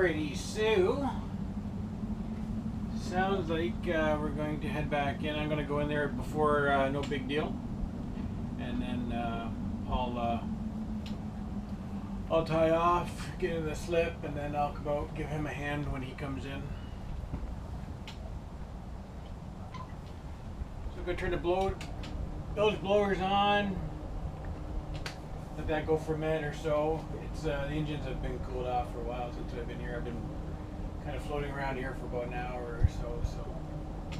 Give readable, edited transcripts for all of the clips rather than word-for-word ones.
Alrighty, so sounds like we're going to head back in. I'm going to go in there before No Big Deal, and then I'll tie off, get in the slip, and then I'll come out, give him a hand when he comes in. So I'm going to turn those blowers on. Let that go for a minute or so. It's the engines have been cooled off for a while since I've been here. I've been kind of floating around here for about an hour or so, so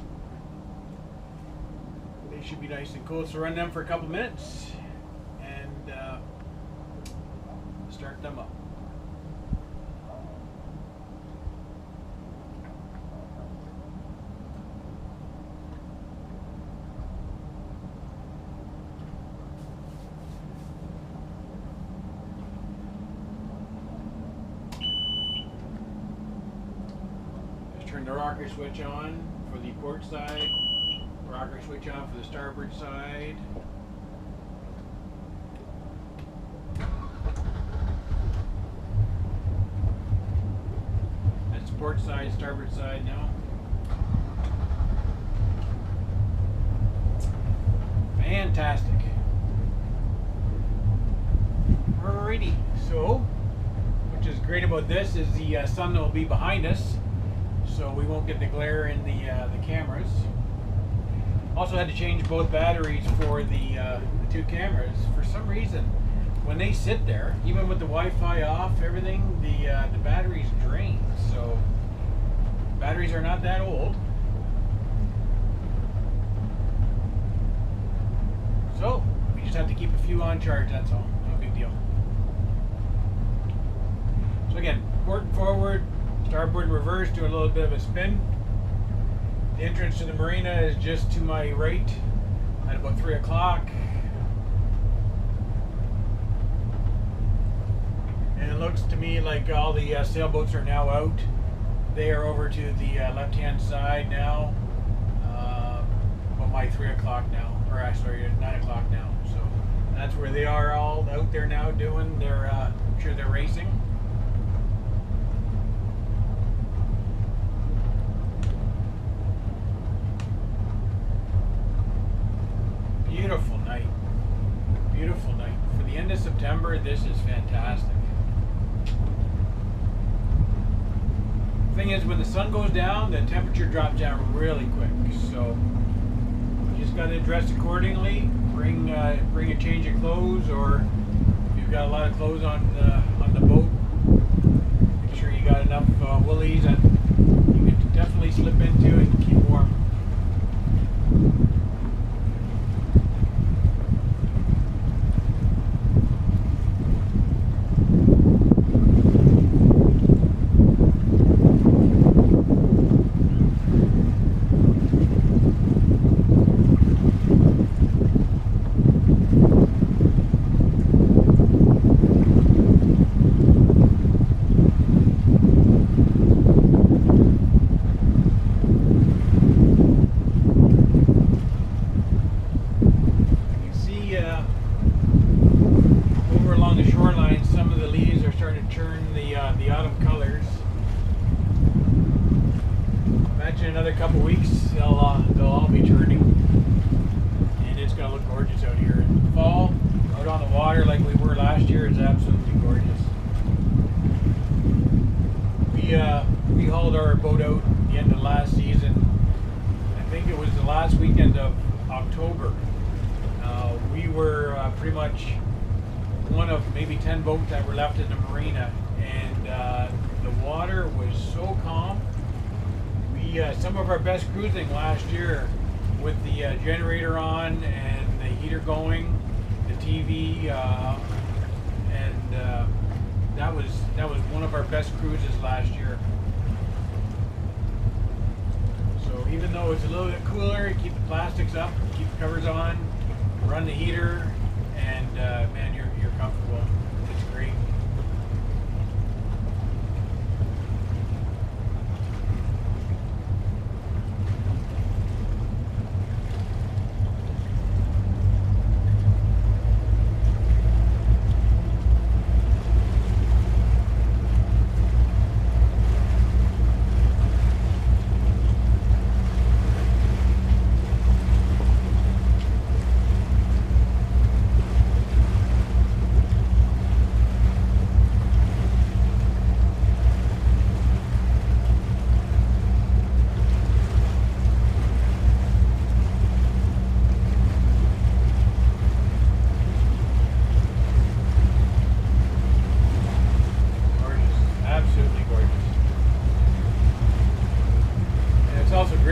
they should be nice and cool. So run them for a couple minutes and start them up. Turn the rocker switch on for the port side, rocker switch on for the starboard side. That's port side, starboard side now. Fantastic. Alrighty, so which is great about this is the sun will be behind us, so we won't get the glare in the cameras. Also had to change both batteries for the two cameras. For some reason, when they sit there, even with the Wi-Fi off, everything, the batteries drain. So batteries are not that old. So we just have to keep a few on charge. That's all. No big deal. So again, port and forward. Starboard and reverse, do a little bit of a spin. The entrance to the marina is just to my right at about 3 o'clock. And it looks to me like all the sailboats are now out. They are over to the left-hand side now. Well, my 3 o'clock now, or actually 9 o'clock now. So that's where they are all out there now doing their, I'm sure they're racing. Beautiful night. Beautiful night. For the end of September, this is fantastic. Thing is, when the sun goes down, the temperature drops down really quick. So you just got to dress accordingly. Bring a change of clothes, or if you've got a lot of clothes on the boat, make sure you got enough woolies that you can definitely slip into and keep warm. Another couple weeks, they'll all be turning, and it's going to look gorgeous out here. In the fall, out on the water like we were last year, is absolutely gorgeous. We hauled our boat out at the end of last season. I think it was the last weekend of October. We were pretty much one of maybe 10 boats that were left in the marina, and the water was so calm. Some of our best cruising last year with the generator on and the heater going, the TV, and that was one of our best cruises last year. So even though it's a little bit cooler, keep the plastics up, keep the covers on, run the heater, and man, you're comfortable. It's great.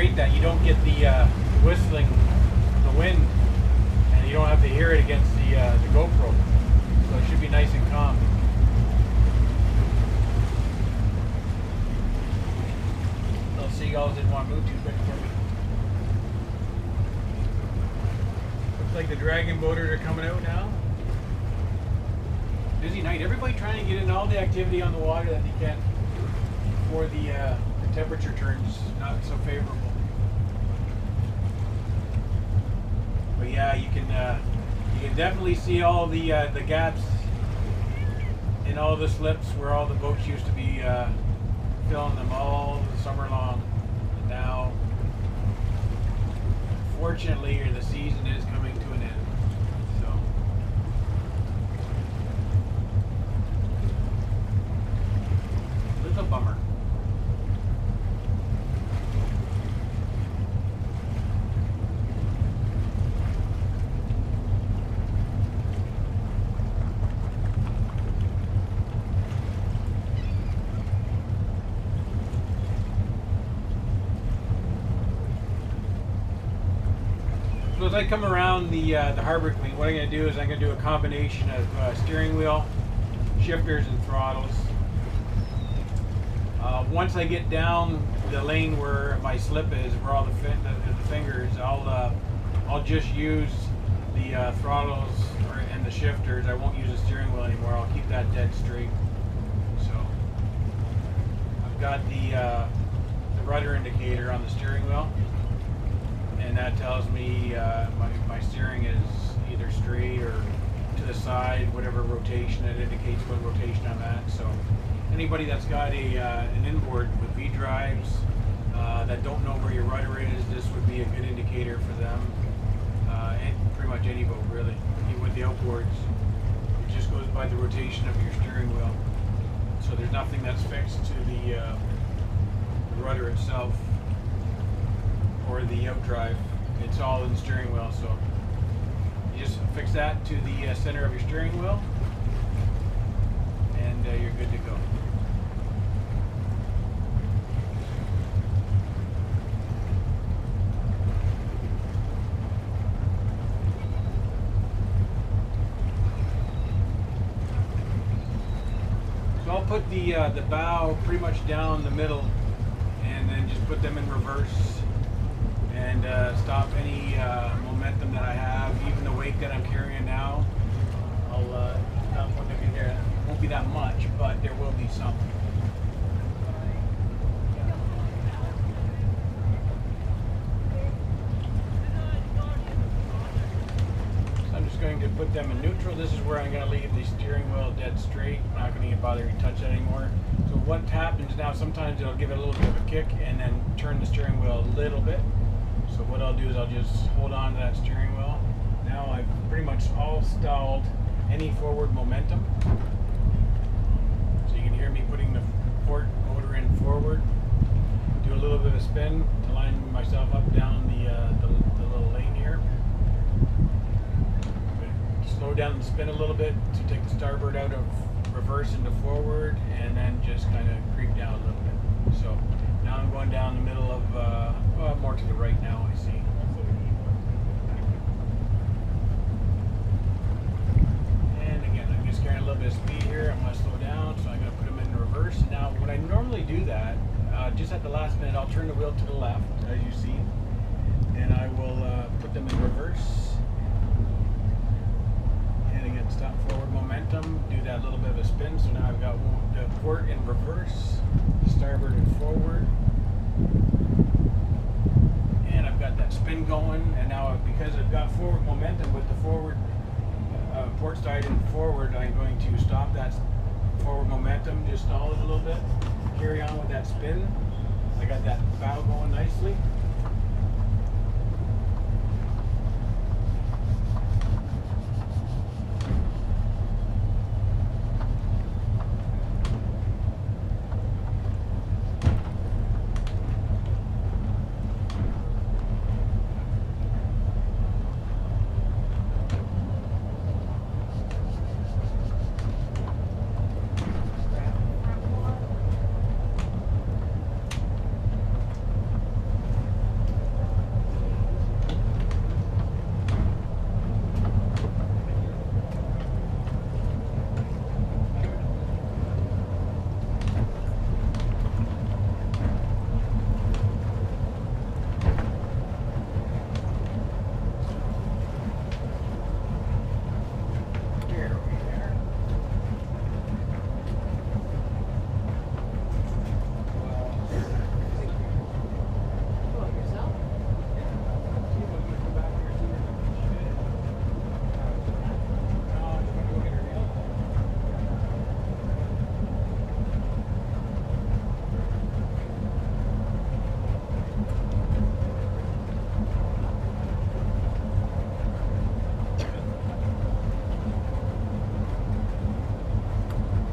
great that you don't get the whistling, the wind, and you don't have to hear it against the GoPro. So it should be nice and calm. Those seagulls didn't want to move too quick for me. Looks like the dragon boaters are coming out now. Busy night. Everybody trying to get in all the activity on the water that they can before the temperature turns not so favorable. But yeah, you can definitely see all the gaps in all the slips where all the boats used to be filling them all the summer long. And now, fortunately, the season is coming to an end. So, it's a bummer. So as I come around the harbor clean, what I'm going to do is I'm going to do a combination of steering wheel, shifters, and throttles. Once I get down the lane where my slip is, where all the fingers, I'll just use the throttles and the shifters. I won't use the steering wheel anymore. I'll keep that dead straight. So I've got the rudder indicator on the steering wheel, and that tells me my steering is either straight or to the side, whatever rotation. It indicates what rotation I'm at. So anybody that's got an inboard with B3's that don't know where your rudder is, this would be a good indicator for them. And pretty much any boat, really. Even with the outboards, it just goes by the rotation of your steering wheel. So there's nothing that's fixed to the rudder itself or the outdrive. It's all in the steering wheel. So you just fix that to the center of your steering wheel, and you're good to go. So I'll put the bow pretty much down the middle, and then just put them in reverse, and stop any momentum that I have, even the weight that I'm carrying now. I'll not put them in there. It won't be that much, but there will be some. So I'm just going to put them in neutral. This is where I'm going to leave the steering wheel dead straight. I'm not going to bother to touch it anymore. So what happens now, sometimes it'll give it a little bit of a kick and then turn the steering wheel a little bit. So what I'll do is I'll just hold on to that steering wheel. Now I've pretty much all stalled any forward momentum. So you can hear me putting the port motor in forward. Do a little bit of a spin to line myself up down the little lane here. Slow down the spin a little bit to take the starboard out of reverse into forward, and then just kind of creep down a little bit. So now I'm going down the middle of, well, more to the right now, I see. And again, I'm just carrying a little bit of speed here. I'm going to slow down, so I'm going to put them in reverse. Now, when I normally do that, just at the last minute, I'll turn the wheel to the left, as you see, and I will put them in reverse. And again, stop forward momentum, do that little bit of a spin. So now I've got the port in reverse, starboard and forward. And I've got that spin going, and now because I've got forward momentum with the forward port side and forward, I'm going to stop that forward momentum, just stall it a little bit, carry on with that spin. I got that bow going nicely.